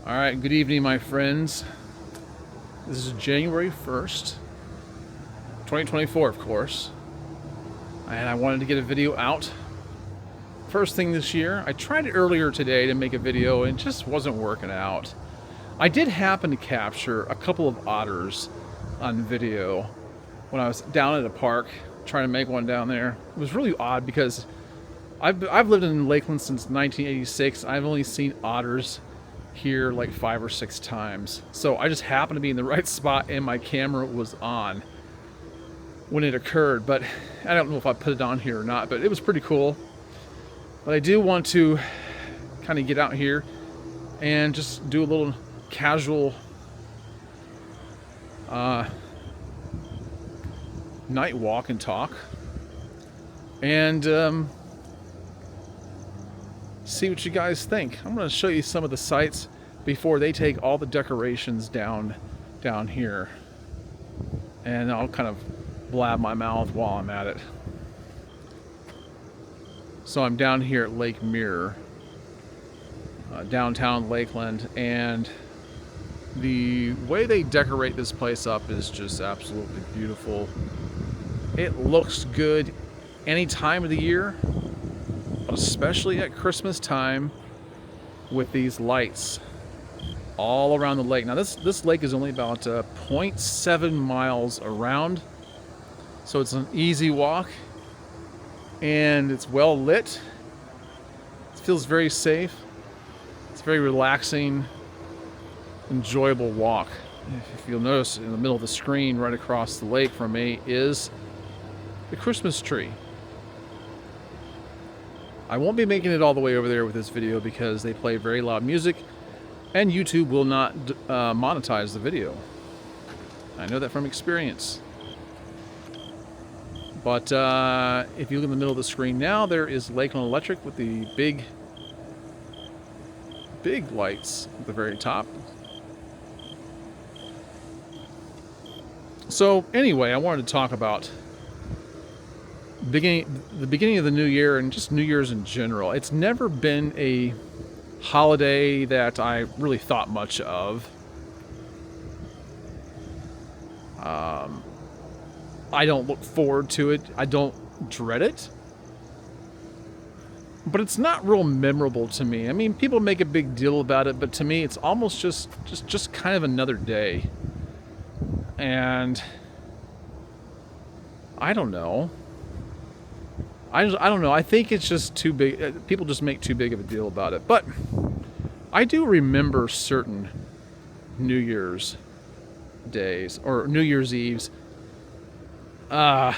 All right, good evening, my friends. This is January 1st, 2024, of course. And I wanted to get a video out first thing this year. I tried it earlier today to make a video and it just wasn't working out. I did happen to capture a couple of otters on video when I was down at a park trying to make one down there. It was really odd because I've lived in Lakeland since 1986. I've only seen otters here like 5 or 6 times. So I just happened to be in the right spot and my camera was on when it occurred. But I don't know if I put it on here or not, but it was pretty cool. But I do want to kind of get out here and just do a little casual night walk and talk. And see what you guys think. I'm going to show you some of the sights before they take all the decorations down here. And I'll kind of blab my mouth while I'm at it. So I'm down here at Lake Mirror, downtown Lakeland, and the way they decorate this place up is just absolutely beautiful. It looks good any time of the year, especially at Christmas time with these lights all around the lake. Now this lake is only about 0.7 miles around, so it's an easy walk and it's well lit. It feels very safe. It's a very relaxing, enjoyable walk. If you'll notice, in the middle of the screen right across the lake from me is the Christmas tree. I won't be making it all the way over there with this video because they play very loud music and YouTube will not monetize the video. I know that from experience. But if you look in the middle of the screen now, there is Lakeland Electric with the big lights at the very top. So anyway, I wanted to talk about the beginning of the new year and just New Year's in general. It's never been a holiday that I really thought much of. I don't look forward to it. I don't dread it. But it's not real memorable to me. I mean, people make a big deal about it, but to me it's almost just kind of another day. And I don't know. I don't know. I think it's just too big. People just make too big of a deal about it. But I do remember certain New Year's days or New Year's Eves. Going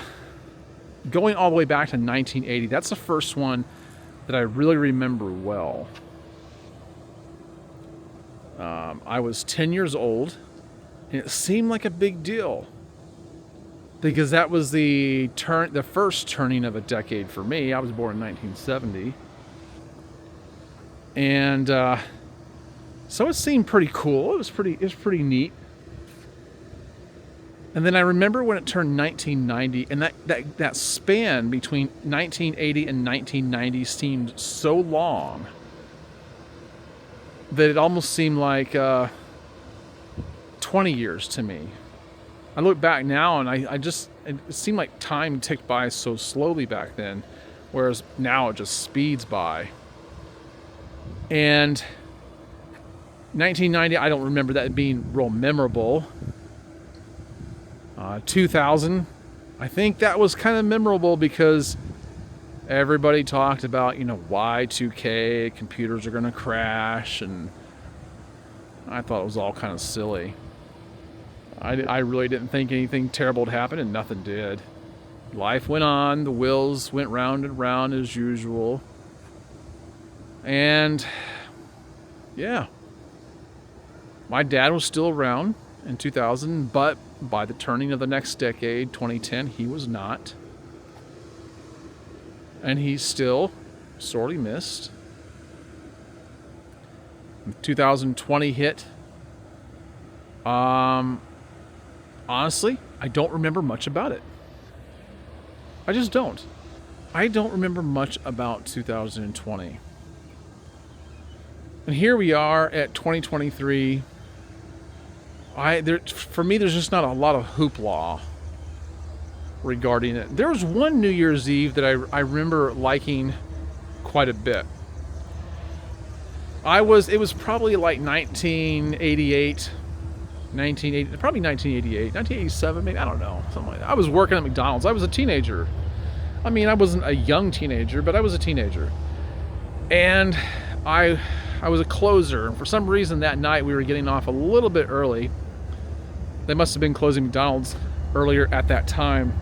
all the way back to 1980. That's the first one that I really remember well. I was 10 years old, and it seemed like a big deal. Because that was the first turning of a decade for me. I was born in 1970. And so it seemed pretty cool. It was pretty neat. And then I remember when it turned 1990, and that span between 1980 and 1990 seemed so long that it almost seemed like 20 years to me. I look back now and it seemed like time ticked by so slowly back then, whereas now it just speeds by. And 1990, I don't remember that being real memorable. 2000, I think that was kind of memorable because everybody talked about, Y2K, computers are going to crash, and I thought it was all kind of silly. I really didn't think anything terrible would happen, and nothing did. Life went on. The wheels went round and round as usual. And, yeah. My dad was still around in 2000, but by the turning of the next decade, 2010, he was not. And he's still sorely missed. 2020 hit. Honestly, I don't remember much about it. I just don't. I don't remember much about 2020. And here we are at 2023. For me, there's just not a lot of hoopla regarding it. There was one New Year's Eve that I remember liking quite a bit. It was probably like 1988, probably 1988, 1987, maybe, I don't know, something like that. I was working at McDonald's. I was a teenager. I mean, I wasn't a young teenager, but I was a teenager. And I was a closer. And for some reason that night we were getting off a little bit early. They must have been closing McDonald's earlier at that time.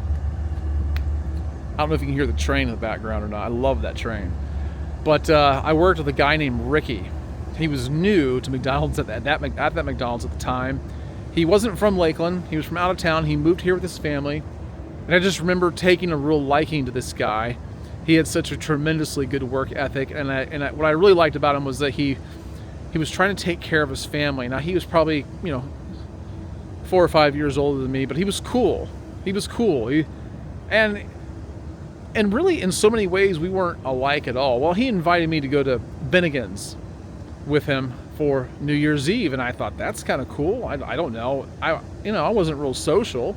I don't know if you can hear the train in the background or not. I love that train. But I worked with a guy named Ricky. He was new to McDonald's at that McDonald's at the time. He wasn't from Lakeland. He was from out of town. He moved here with his family. And I just remember taking a real liking to this guy. He had such a tremendously good work ethic. And what I really liked about him was that he was trying to take care of his family. Now, he was probably, 4 or 5 years older than me, but he was cool. He was cool. And really, in so many ways, we weren't alike at all. Well, he invited me to go to Bennigan's with him for New Year's Eve, and I thought, that's kind of cool. I don't know. I wasn't real social.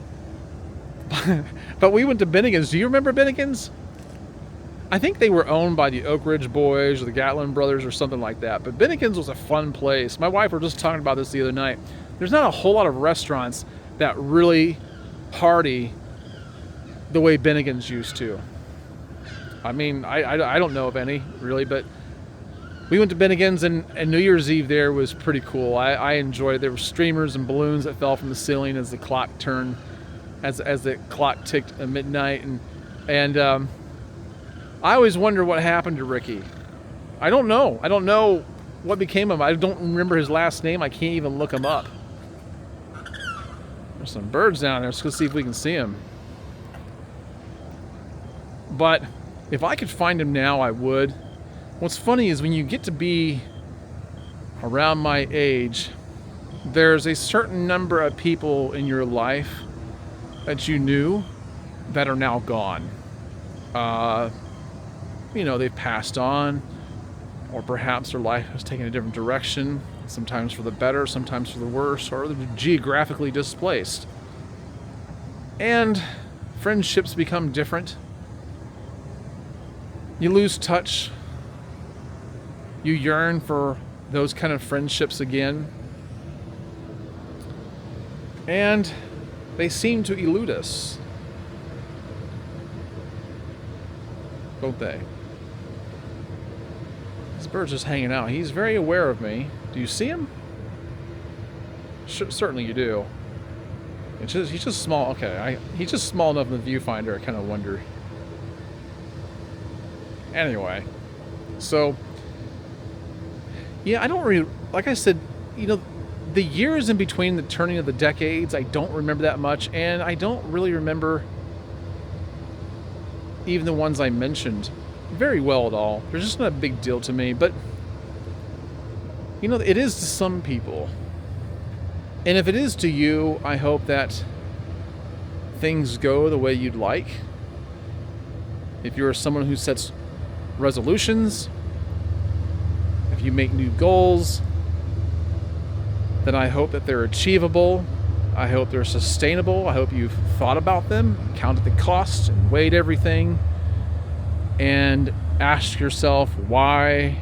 But we went to Bennigan's. Do you remember Bennigan's? I think they were owned by the Oak Ridge Boys or the Gatlin Brothers or something like that. But Bennigan's was a fun place. My wife were just talking about this the other night. There's not a whole lot of restaurants that really party the way Bennigan's used to. I mean, I don't know of any, really, but we went to Bennigan's, and New Year's Eve there was pretty cool. I enjoyed it. There were streamers and balloons that fell from the ceiling as the clock turned, as the clock ticked at midnight, and I always wonder what happened to Ricky. I don't know. I don't know what became of him. I don't remember his last name. I can't even look him up. There's some birds down there. Let's go see if we can see him. But if I could find him now, I would. What's funny is when you get to be around my age, there's a certain number of people in your life that you knew that are now gone. They've passed on, or perhaps their life has taken a different direction, sometimes for the better, sometimes for the worse, or they're geographically displaced. And friendships become different. You lose touch. You yearn for those kind of friendships again. And they seem to elude us. Don't they? This bird's just hanging out. He's very aware of me. Do you see him? Certainly you do. He's just small. Okay, he's just small enough in the viewfinder. I kind of wonder. Anyway, so yeah, I don't really, like I said, the years in between the turning of the decades, I don't remember that much, and I don't really remember even the ones I mentioned very well at all. They're just not a big deal to me, but it is to some people. And if it is to you, I hope that things go the way you'd like. If you're someone who sets resolutions, if you make new goals, then I hope that they're achievable. I hope they're sustainable. I hope you've thought about them, counted the cost, and weighed everything, and asked yourself why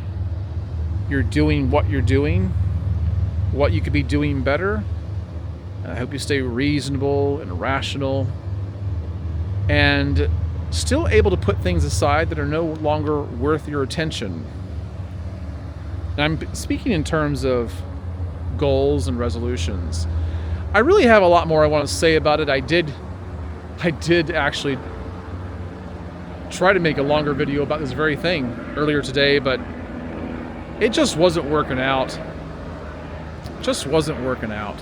you're doing what you're doing, what you could be doing better. And I hope you stay reasonable and rational and still able to put things aside that are no longer worth your attention. And I'm speaking in terms of goals and resolutions. I really have a lot more I want to say about it. I did actually try to make a longer video about this very thing earlier today, but it just wasn't working out. Just wasn't working out.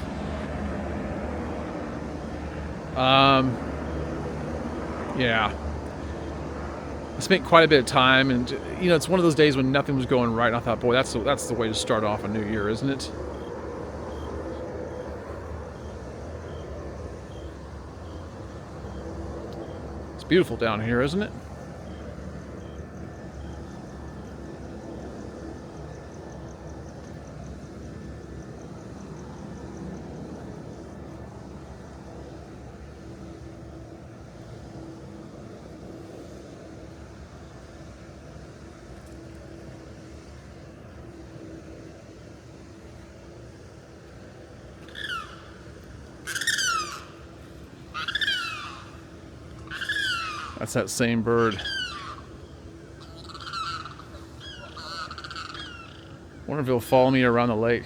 Yeah. I spent quite a bit of time, and it's one of those days when nothing was going right. And I thought, boy, that's the way to start off a new year, isn't it? It's beautiful down here, isn't it? That's that same bird. Wonder if he'll follow me around the lake.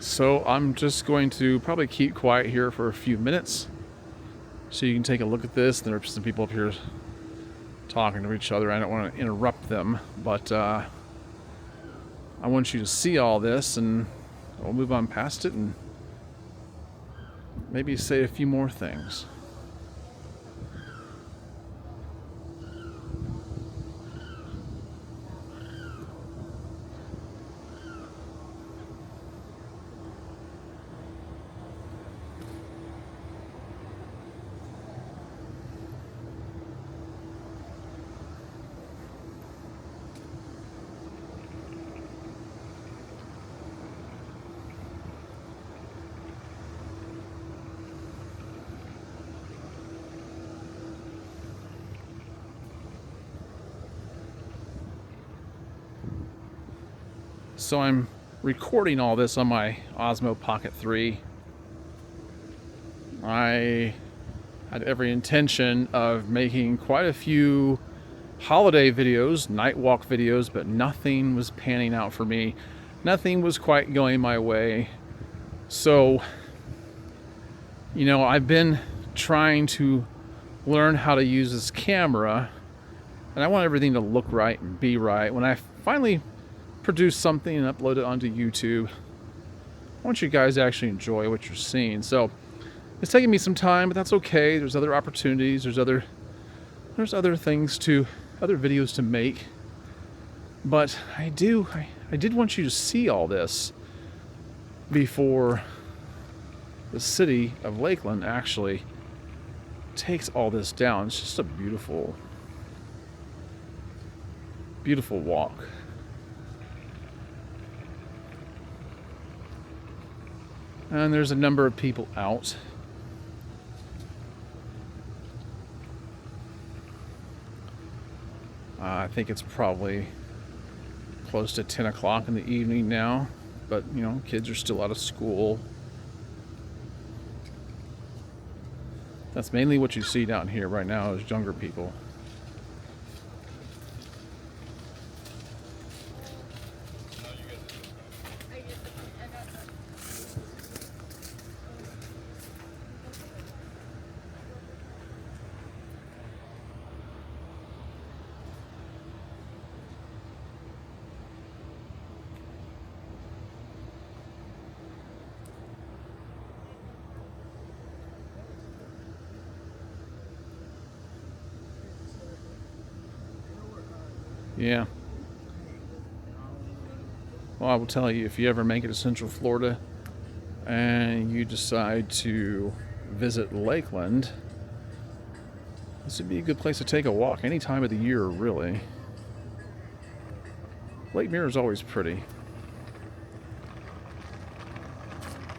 So I'm just going to probably keep quiet here for a few minutes so you can take a look at this. There are some people up here talking to each other. I don't want to interrupt them, but I want you to see all this, and we'll move on past it and maybe say a few more things. So I'm recording all this on my Osmo Pocket 3. I had every intention of making quite a few holiday videos, night walk videos, but nothing was panning out for me. Nothing was quite going my way. So, you know, I've been trying to learn how to use this camera, and I want everything to look right and be right. When I finally produce something and upload it onto YouTube, I want you guys to actually enjoy what you're seeing. So it's taking me some time, but that's okay. There's other opportunities. There's other things to, other videos to make. But I did want you to see all this before the city of Lakeland actually takes all this down. It's just a beautiful, beautiful walk. And there's a number of people out. I think it's probably close to 10 o'clock in the evening now, but you know, kids are still out of school. That's mainly what you see down here right now is younger people. Yeah. Well, I will tell you, if you ever make it to Central Florida and you decide to visit Lakeland, this would be a good place to take a walk any time of the year, really. Lake Mirror is always pretty.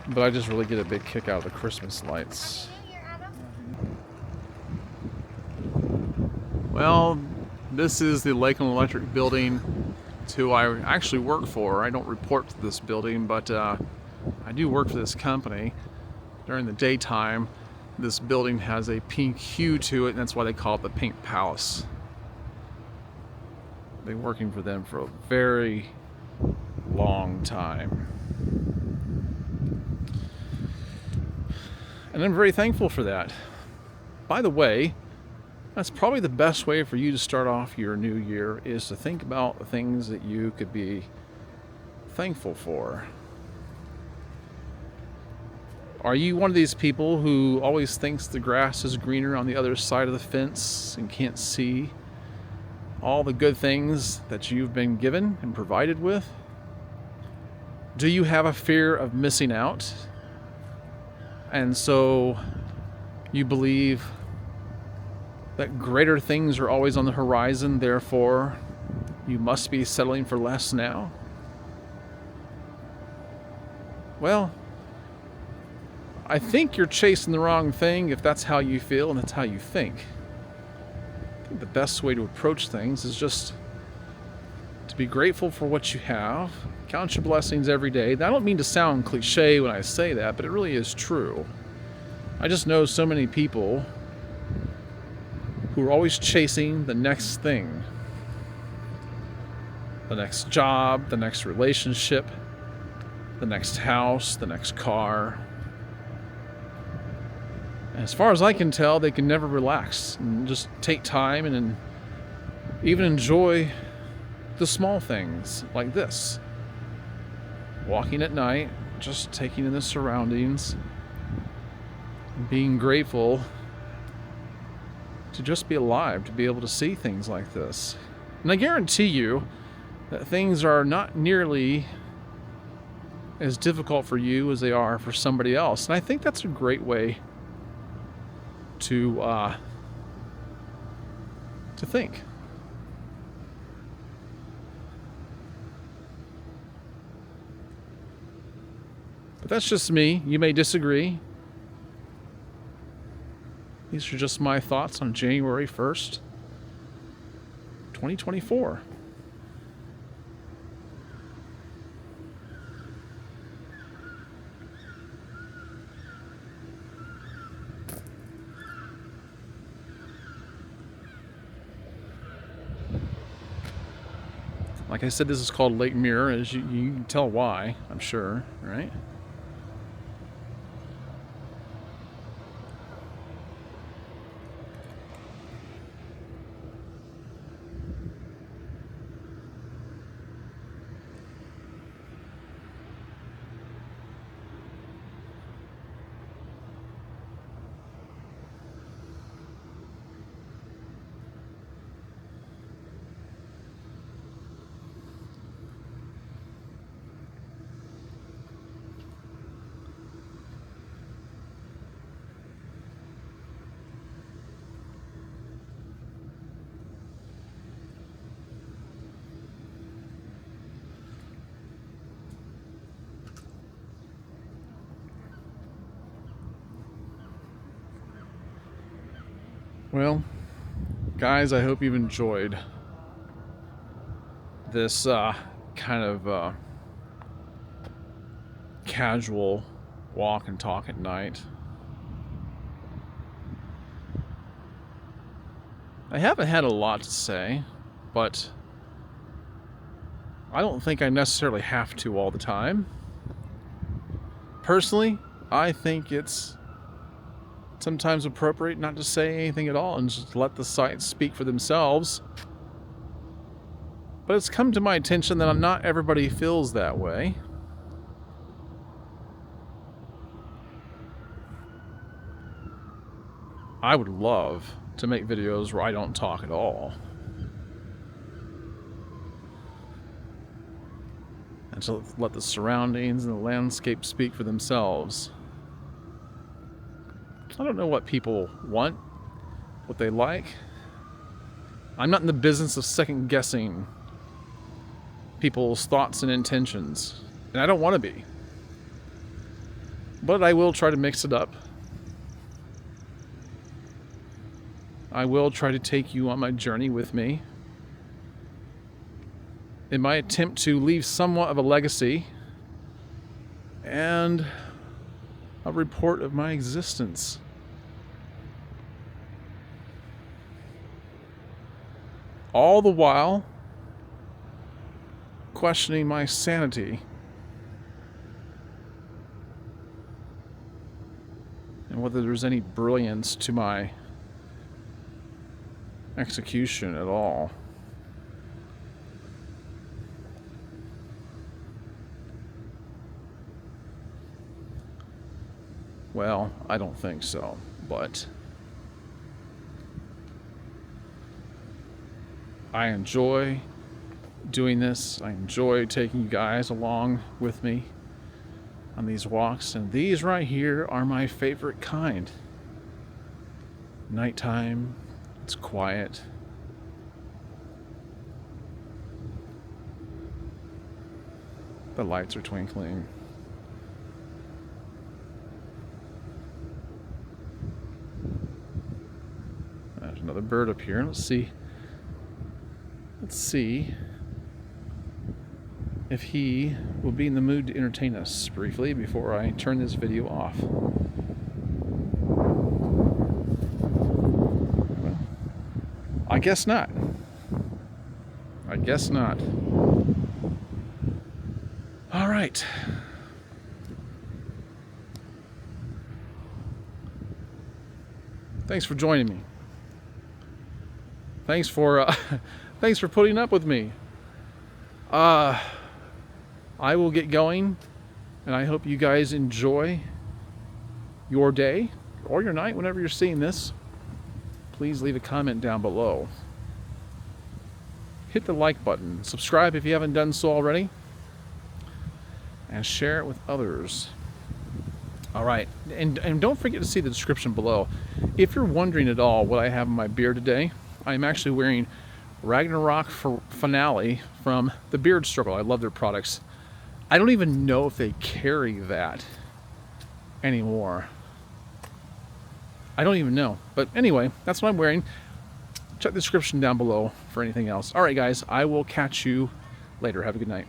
But I just really get a big kick out of the Christmas lights. Well, this is the Lakeland Electric building who I actually work for. I don't report to this building, but I do work for this company. During the daytime, this building has a pink hue to it, and that's why they call it the Pink Palace. I've been working for them for a very long time. And I'm very thankful for that. By the way, that's probably the best way for you to start off your new year, is to think about the things that you could be thankful for. Are you one of these people who always thinks the grass is greener on the other side of the fence and can't see all the good things that you've been given and provided with? Do you have a fear of missing out? And so you believe that greater things are always on the horizon, therefore you must be settling for less now? Well, I think you're chasing the wrong thing if that's how you feel and that's how you think. I think the best way to approach things is just to to be grateful for what you have, count your blessings every day. I don't mean to sound cliche when I say that, but it really is true. I just know so many people who are always chasing the next thing. The next job, the next relationship, the next house, the next car. And as far as I can tell, they can never relax and just take time and even enjoy the small things like this. Walking at night, just taking in the surroundings, and being grateful to just be alive, to be able to see things like this. And I guarantee you that things are not nearly as difficult for you as they are for somebody else. And I think that's a great way to think. But that's just me. You may disagree. These are just my thoughts on January 1st, 2024. Like I said, this is called Lake Mirror, as you can tell why, I'm sure, right? Well, guys, I hope you've enjoyed this kind of casual walk and talk at night. I haven't had a lot to say, but I don't think I necessarily have to all the time. Personally, I think it's sometimes appropriate not to say anything at all and just let the sights speak for themselves. But it's come to my attention that not everybody feels that way. I would love to make videos where I don't talk at all. And to let the surroundings and the landscape speak for themselves. I don't know what people want, what they like. I'm not in the business of second guessing people's thoughts and intentions, and I don't want to be. But I will try to mix it up. I will try to take you on my journey with me in my attempt to leave somewhat of a legacy and a report of my existence. All the while questioning my sanity and whether there's any brilliance to my execution at all. Well, I don't think so, but I enjoy doing this. I enjoy taking you guys along with me on these walks, and these right here are my favorite kind. Nighttime, it's quiet. The lights are twinkling. There's another bird up here. Let's see if he will be in the mood to entertain us briefly before I turn this video off. Well, I guess not. I guess not. All right. Thanks for joining me. Thanks for putting up with me. I will get going, and I hope you guys enjoy your day or your night whenever you're seeing this. Please leave a comment down below. Hit the like button. Subscribe if you haven't done so already. And share it with others. All right, and don't forget to see the description below. If you're wondering at all what I have in my beard today, I'm actually wearing Ragnarok Finale from the Beard Struggle. I love their products. I don't even know if they carry that anymore. I don't even know. But anyway, that's what I'm wearing. Check the description down below for anything else. All right, guys, I will catch you later. Have a good night.